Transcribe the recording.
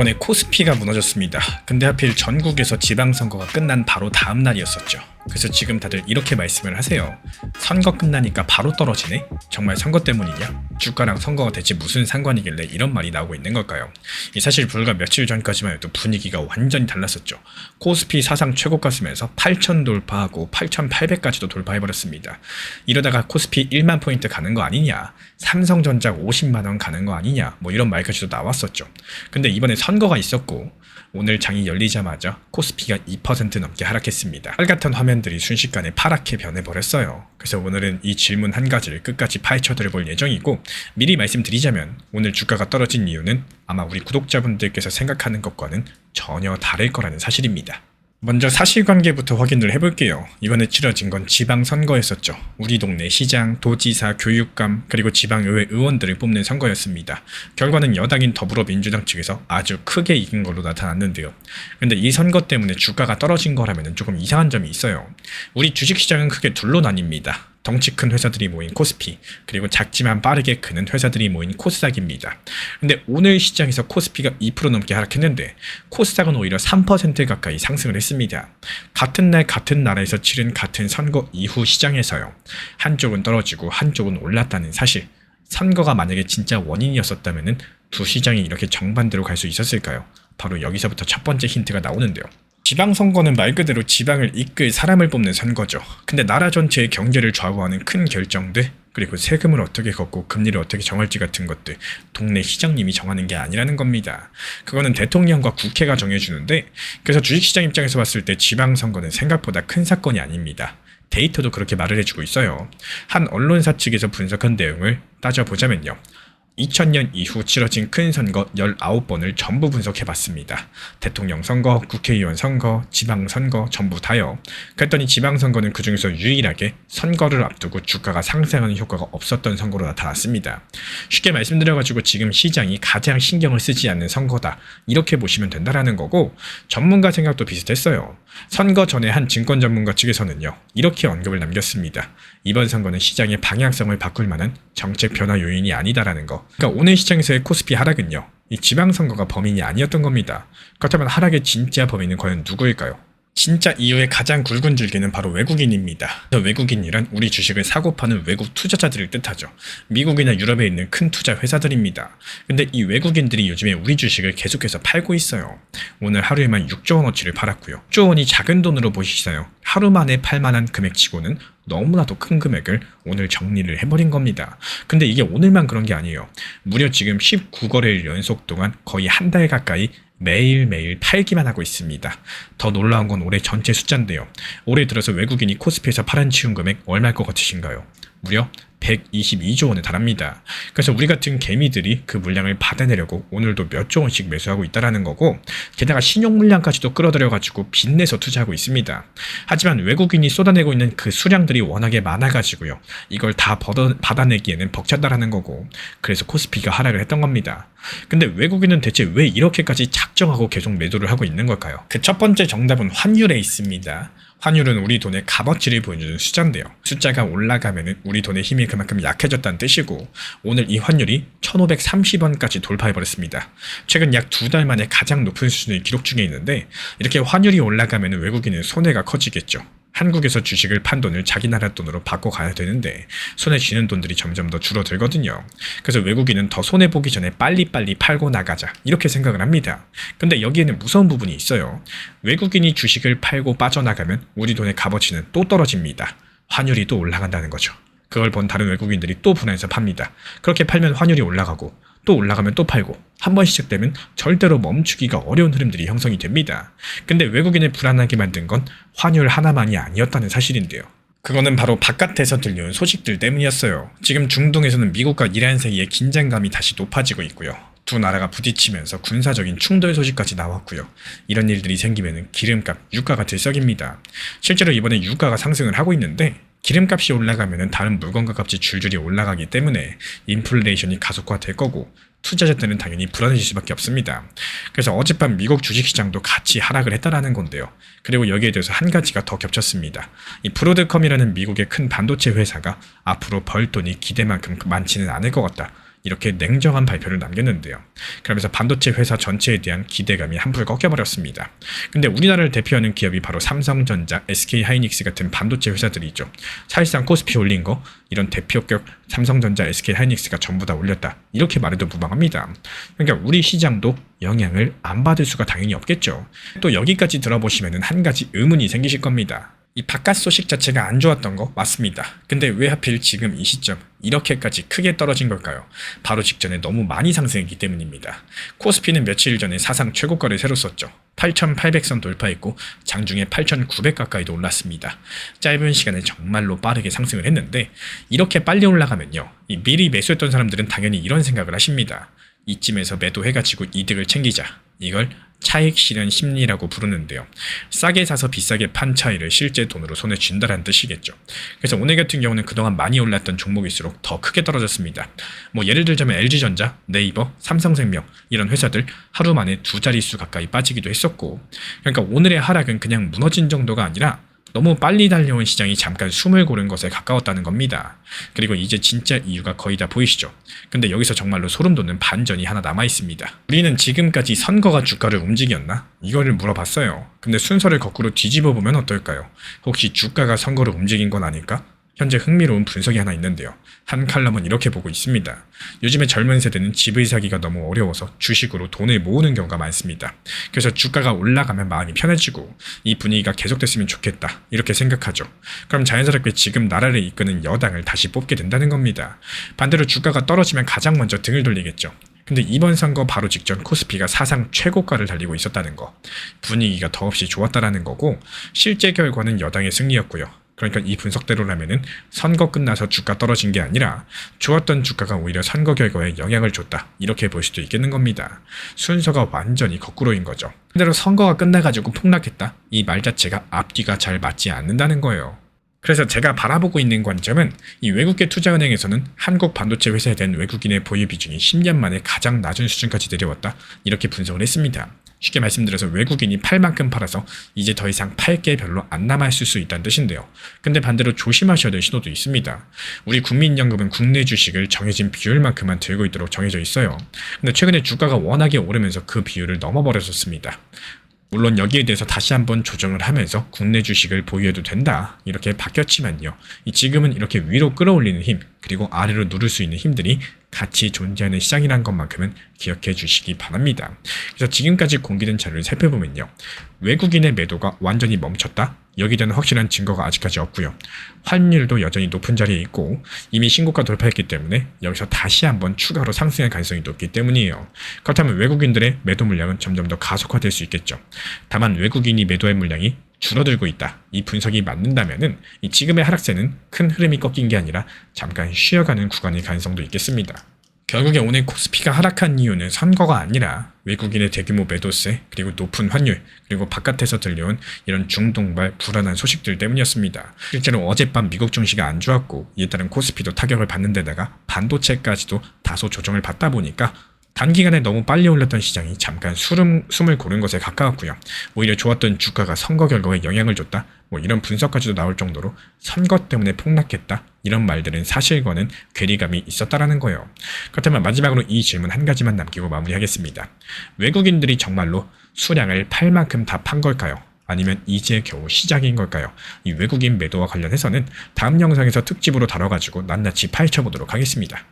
이번에 코스피가 무너졌습니다. 근데 하필 전국에서 지방선거가 끝난 바로 다음 날이었었죠. 그래서 지금 다들 이렇게 말씀을 하세요. 선거 끝나니까 바로 떨어지네? 정말 선거 때문이냐? 주가랑 선거가 대체 무슨 상관이길래 이런 말이 나오고 있는 걸까요? 사실 불과 며칠 전까지만 해도 분위기가 완전히 달랐었죠. 코스피 사상 최고가 쓰면서 8,000 돌파하고 8,800까지도 돌파해버렸습니다. 이러다가 코스피 1만 포인트 가는 거 아니냐? 삼성전자 50만원 가는 거 아니냐? 뭐 이런 말까지도 나왔었죠. 근데 이번에 선거가 있었고 오늘 장이 열리자마자 코스피가 2% 넘게 하락했습니다. 빨갛던 화면들이 순식간에 파랗게 변해버렸어요. 그래서 오늘은 이 질문 한 가지를 끝까지 파헤쳐드려볼 예정이고, 미리 말씀드리자면 오늘 주가가 떨어진 이유는 아마 우리 구독자분들께서 생각하는 것과는 전혀 다를 거라는 사실입니다. 먼저 사실관계부터 확인을 해볼게요. 이번에 치러진 건 지방선거였었죠. 우리 동네 시장, 도지사, 교육감, 그리고 지방의회 의원들을 뽑는 선거였습니다. 결과는 여당인 더불어민주당 측에서 아주 크게 이긴 걸로 나타났는데요. 근데 이 선거 때문에 주가가 떨어진 거라면 조금 이상한 점이 있어요. 우리 주식시장은 크게 둘로 나뉩니다. 덩치 큰 회사들이 모인 코스피, 그리고 작지만 빠르게 크는 회사들이 모인 코스닥입니다. 근데 오늘 시장에서 코스피가 2% 넘게 하락했는데 코스닥은 오히려 3% 가까이 상승을 했습니다. 같은 날 같은 나라에서 치른 같은 선거 이후 시장에서요. 한쪽은 떨어지고 한쪽은 올랐다는 사실. 선거가 만약에 진짜 원인이었었다면 두 시장이 이렇게 정반대로 갈 수 있었을까요? 바로 여기서부터 첫 번째 힌트가 나오는데요. 지방선거는 말 그대로 지방을 이끌 사람을 뽑는 선거죠. 근데 나라 전체의 경제를 좌우하는 큰 결정들, 그리고 세금을 어떻게 걷고 금리를 어떻게 정할지 같은 것들 동네 시장님이 정하는 게 아니라는 겁니다. 그거는 대통령과 국회가 정해주는데, 그래서 주식시장 입장에서 봤을 때 지방선거는 생각보다 큰 사건이 아닙니다. 데이터도 그렇게 말을 해주고 있어요. 한 언론사 측에서 분석한 내용을 따져보자면요. 2000년 이후 치러진 큰 선거 19번을 전부 분석해봤습니다. 대통령 선거, 국회의원 선거, 지방선거 전부 다요. 그랬더니 지방선거는 그 중에서 유일하게 선거를 앞두고 주가가 상승하는 효과가 없었던 선거로 나타났습니다. 쉽게 말씀드려가지고 지금 시장이 가장 신경을 쓰지 않는 선거다, 이렇게 보시면 된다라는 거고, 전문가 생각도 비슷했어요. 선거 전에 한 증권 전문가 측에서는요, 이렇게 언급을 남겼습니다. 이번 선거는 시장의 방향성을 바꿀 만한 정책 변화 요인이 아니다라는 거. 그러니까 오늘 시장에서의 코스피 하락은요, 이 지방선거가 범인이 아니었던 겁니다. 그렇다면 하락의 진짜 범인은 과연 누구일까요? 진짜 이후에 가장 굵은 줄기는 바로 외국인입니다. 외국인이란 우리 주식을 사고 파는 외국 투자자들을 뜻하죠. 미국이나 유럽에 있는 큰 투자 회사들입니다. 근데 이 외국인들이 요즘에 우리 주식을 계속해서 팔고 있어요. 오늘 하루에만 6조 원어치를 팔았고요. 6조 원이 작은 돈으로 보시잖아요. 하루 만에 팔만한 금액치고는 너무나도 큰 금액을 오늘 정리를 해버린 겁니다. 근데 이게 오늘만 그런 게 아니에요. 무려 지금 19거래일 연속 동안 거의 한 달 가까이 매일매일 팔기만 하고 있습니다. 더 놀라운 건 올해 전체 숫자인데요. 올해 들어서 외국인이 코스피에서 팔아치운 금액 얼마일 것 같으신가요? 무려 122조 원에 달합니다. 그래서 우리 같은 개미들이 그 물량을 받아내려고 오늘도 몇 조 원씩 매수하고 있다라는 거고, 게다가 신용 물량까지도 끌어들여가지고 빚내서 투자하고 있습니다. 하지만 외국인이 쏟아내고 있는 그 수량들이 워낙에 많아가지고요, 이걸 다 받아내기에는 벅찼다라는 거고, 그래서 코스피가 하락을 했던 겁니다. 근데 외국인은 대체 왜 이렇게까지 작정하고 계속 매도를 하고 있는 걸까요? 그 첫 번째 정답은 환율에 있습니다. 환율은 우리 돈의 값어치를 보여주는 숫자인데요. 숫자가 올라가면 우리 돈의 힘이 그만큼 약해졌다는 뜻이고, 오늘 이 환율이 1530원까지 돌파해버렸습니다. 최근 약 2달 만에 가장 높은 수준을 기록 중에 있는데, 이렇게 환율이 올라가면 외국인은 손해가 커지겠죠. 한국에서 주식을 판 돈을 자기 나라 돈으로 바꿔가야 되는데 손에 쥐는 돈들이 점점 더 줄어들거든요. 그래서 외국인은 더 손해보기 전에 빨리빨리 팔고 나가자, 이렇게 생각을 합니다. 근데 여기에는 무서운 부분이 있어요. 외국인이 주식을 팔고 빠져나가면 우리 돈의 값어치는 또 떨어집니다. 환율이 또 올라간다는 거죠. 그걸 본 다른 외국인들이 또 분해해서 팝니다. 그렇게 팔면 환율이 올라가고, 또 올라가면 또 팔고, 한 번 시작되면 절대로 멈추기가 어려운 흐름들이 형성이 됩니다. 근데 외국인을 불안하게 만든 건 환율 하나만이 아니었다는 사실인데요. 그거는 바로 바깥에서 들려온 소식들 때문이었어요. 지금 중동에서는 미국과 이란 사이의 긴장감이 다시 높아지고 있고요. 두 나라가 부딪히면서 군사적인 충돌 소식까지 나왔고요. 이런 일들이 생기면 기름값, 유가가 들썩입니다. 실제로 이번에 유가가 상승을 하고 있는데, 기름값이 올라가면 다른 물건과 값이 줄줄이 올라가기 때문에 인플레이션이 가속화될 거고, 투자자들은 당연히 불안해질 수밖에 없습니다. 그래서 어젯밤 미국 주식시장도 같이 하락을 했다라는 건데요. 그리고 여기에 대해서 한 가지가 더 겹쳤습니다. 이 브로드컴이라는 미국의 큰 반도체 회사가 앞으로 벌 돈이 기대만큼 많지는 않을 것 같다, 이렇게 냉정한 발표를 남겼는데요. 그러면서 반도체 회사 전체에 대한 기대감이 한풀 꺾여버렸습니다. 근데 우리나라를 대표하는 기업이 바로 삼성전자, SK하이닉스 같은 반도체 회사들이죠. 사실상 코스피 올린 거 이런 대표격 삼성전자, SK하이닉스가 전부 다 올렸다. 이렇게 말해도 무방합니다. 그러니까 우리 시장도 영향을 안 받을 수가 당연히 없겠죠. 또 여기까지 들어보시면 한 가지 의문이 생기실 겁니다. 이 바깥 소식 자체가 안 좋았던 거 맞습니다. 근데 왜 하필 지금 이 시점 이렇게까지 크게 떨어진 걸까요? 바로 직전에 너무 많이 상승했기 때문입니다. 코스피는 며칠 전에 사상 최고가를 새로 썼죠. 8,800선 돌파했고 장중에 8,900 가까이도 올랐습니다. 짧은 시간에 정말로 빠르게 상승을 했는데 이렇게 빨리 올라가면요. 이 미리 매수했던 사람들은 당연히 이런 생각을 하십니다. 이쯤에서 매도해가지고 이득을 챙기자. 이걸 차익 실현 심리라고 부르는데요. 싸게 사서 비싸게 판 차이를 실제 돈으로 손에 쥔다는 뜻이겠죠. 그래서 오늘 같은 경우는 그동안 많이 올랐던 종목일수록 더 크게 떨어졌습니다. 뭐 예를 들자면 LG전자, 네이버, 삼성생명 이런 회사들 하루 만에 두 자릿수 가까이 빠지기도 했었고, 그러니까 오늘의 하락은 그냥 무너진 정도가 아니라 너무 빨리 달려온 시장이 잠깐 숨을 고른 것에 가까웠다는 겁니다. 그리고 이제 진짜 이유가 거의 다 보이시죠? 근데 여기서 정말로 소름 돋는 반전이 하나 남아있습니다. 우리는 지금까지 선거가 주가를 움직였나? 이거를 물어봤어요. 근데 순서를 거꾸로 뒤집어 보면 어떨까요? 혹시 주가가 선거를 움직인 건 아닐까? 현재 흥미로운 분석이 하나 있는데요. 한 칼럼은 이렇게 보고 있습니다. 요즘에 젊은 세대는 집을 사기가 너무 어려워서 주식으로 돈을 모으는 경우가 많습니다. 그래서 주가가 올라가면 마음이 편해지고 이 분위기가 계속됐으면 좋겠다 이렇게 생각하죠. 그럼 자연스럽게 지금 나라를 이끄는 여당을 다시 뽑게 된다는 겁니다. 반대로 주가가 떨어지면 가장 먼저 등을 돌리겠죠. 근데 이번 선거 바로 직전 코스피가 사상 최고가를 달리고 있었다는 거, 분위기가 더없이 좋았다라는 거고 실제 결과는 여당의 승리였고요. 그러니까 이 분석대로라면은 선거 끝나서 주가 떨어진 게 아니라 좋았던 주가가 오히려 선거 결과에 영향을 줬다 이렇게 볼 수도 있겠는 겁니다. 순서가 완전히 거꾸로인 거죠. 그대로 선거가 끝나가지고 폭락했다 이 말 자체가 앞뒤가 잘 맞지 않는다는 거예요. 그래서 제가 바라보고 있는 관점은 이 외국계 투자은행에서는 한국 반도체 회사에 대한 외국인의 보유 비중이 10년 만에 가장 낮은 수준까지 내려왔다 이렇게 분석을 했습니다. 쉽게 말씀드려서 외국인이 팔 만큼 팔아서 이제 더 이상 팔 게 별로 안 남아있을 수 있다는 뜻인데요. 근데 반대로 조심하셔야 될 신호도 있습니다. 우리 국민연금은 국내 주식을 정해진 비율만큼만 들고 있도록 정해져 있어요. 근데 최근에 주가가 워낙에 오르면서 그 비율을 넘어버렸었습니다. 물론 여기에 대해서 다시 한번 조정을 하면서 국내 주식을 보유해도 된다 이렇게 바뀌었지만요. 지금은 이렇게 위로 끌어올리는 힘 그리고 아래로 누를 수 있는 힘들이 같이 존재하는 시장이란 것만큼은 기억해 주시기 바랍니다. 그래서 지금까지 공개된 자료를 살펴보면요. 외국인의 매도가 완전히 멈췄다? 여기에 대한 확실한 증거가 아직까지 없고요. 환율도 여전히 높은 자리에 있고 이미 신고가 돌파했기 때문에 여기서 다시 한번 추가로 상승할 가능성이 높기 때문이에요. 그렇다면 외국인들의 매도 물량은 점점 더 가속화될 수 있겠죠. 다만 외국인이 매도할 물량이 줄어들고 있다. 이 분석이 맞는다면은 이 지금의 하락세는 큰 흐름이 꺾인 게 아니라 잠깐 쉬어가는 구간일 가능성도 있겠습니다. 결국에 오늘 코스피가 하락한 이유는 선거가 아니라 외국인의 대규모 매도세 그리고 높은 환율 그리고 바깥에서 들려온 이런 중동발 불안한 소식들 때문이었습니다. 실제로 어젯밤 미국 증시가 안 좋았고 이에 따른 코스피도 타격을 받는 데다가 반도체까지도 다소 조정을 받다 보니까 단기간에 너무 빨리 올랐던 시장이 잠깐 숨을 고른 것에 가까웠고요. 오히려 좋았던 주가가 선거 결과에 영향을 줬다. 이런 분석까지도 나올 정도로 선거 때문에 폭락했다. 이런 말들은 사실과는 괴리감이 있었다라는 거예요. 그렇다면 마지막으로 이 질문 한 가지만 남기고 마무리하겠습니다. 외국인들이 정말로 수량을 팔 만큼 다 판 걸까요? 아니면 이제 겨우 시작인 걸까요? 이 외국인 매도와 관련해서는 다음 영상에서 특집으로 다뤄가지고 낱낱이 파헤쳐보도록 하겠습니다.